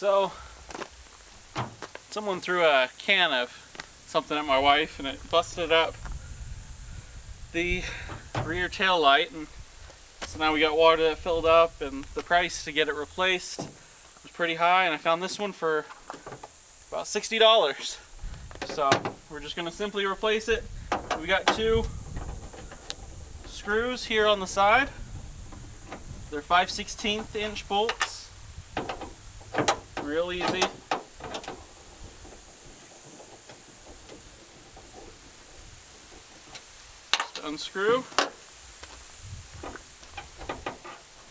So, someone threw a can of something at my wife and it busted up the rear tail light, and so now we got water that filled up, and the price to get it replaced was pretty high, and I found this one for about $60. So we're just going to simply replace it. We got 2 screws here on the side. They're 5/16 inch bolts. Real easy. Just unscrew.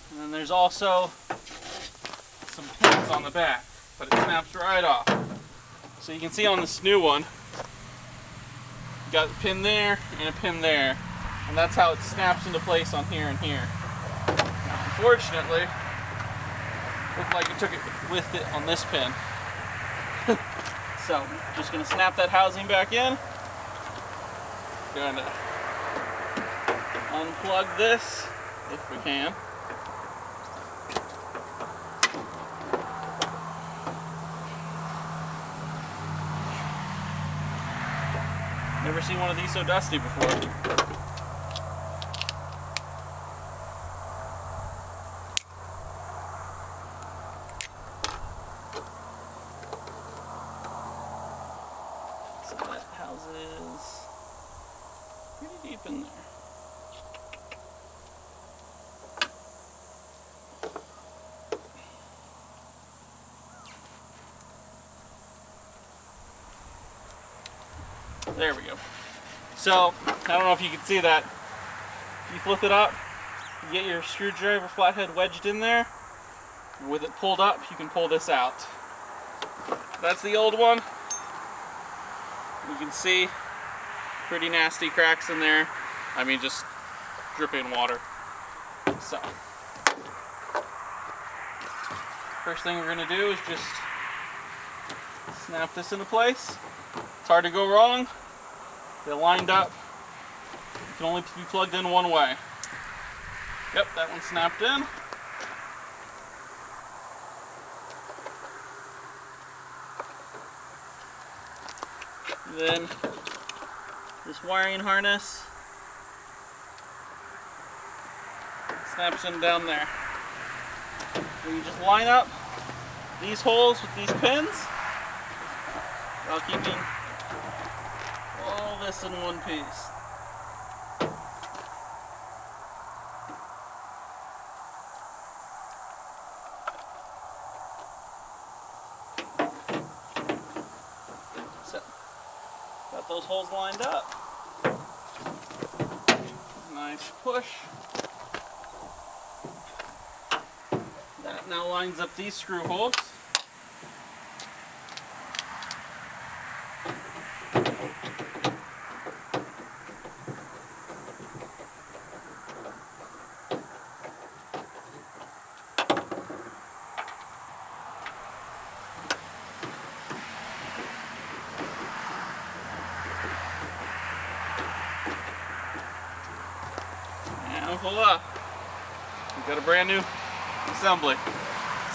And then there's also some pins on the back, but it snaps right off. So you can see on this new one, you got a pin there and a pin there, and that's how it snaps into place on here and here. Now, unfortunately, looked like it took it with it on this pin. So, just going to snap that housing back in. Going to unplug this if we can. Never seen one of these so dusty before. So that houses pretty deep in there. There we go. So, I don't know if you can see that. If you flip it up, you get your screwdriver flathead wedged in there. With it pulled up, you can pull this out. That's the old one. You can see pretty nasty cracks in there. I mean, just dripping water. So, first thing we're going to do is just snap this into place. It's hard to go wrong. They're lined up. It can only be plugged in one way. Yep, that one snapped in. Then this wiring harness snaps in down there. So you just line up these holes with these pins while keeping all this in one piece. So, got those holes lined up. Nice push. That now lines up these screw holes. Voila! We've got a brand new assembly.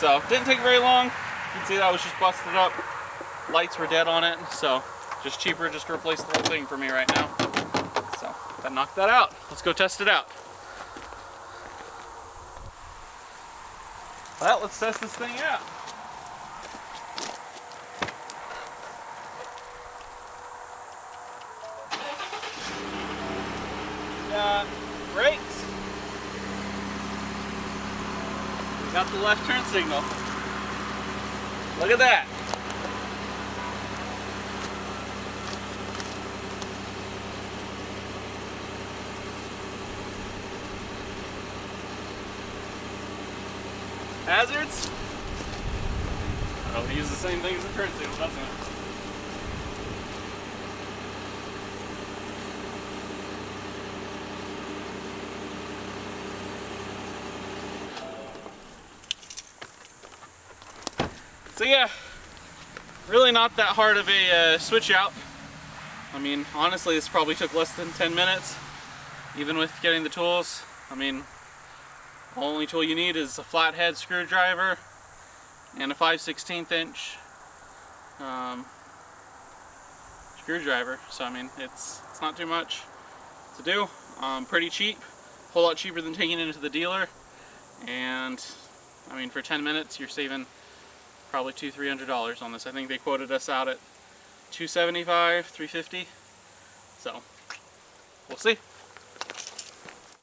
So, didn't take very long. You can see that was just busted up. Lights were dead on it, so just cheaper just to replace the whole thing for me right now. So, that knocked that out. Let's go test it out. Well, let's test this thing out. Got brakes. Got the left turn signal. Look at that. Hazards? Oh, he uses the same thing as the turn signal, doesn't it? So yeah, really not that hard of a switch out. I mean, honestly, this probably took less than 10 minutes, even with getting the tools. I mean, the only tool you need is a flathead screwdriver and a 5/16 inch screwdriver. So I mean, it's not too much to do. Pretty cheap, a whole lot cheaper than taking it into the dealer. And I mean, for 10 minutes, you're saving probably $200–300 on this. I think they quoted us out at $275, $350. So we'll see.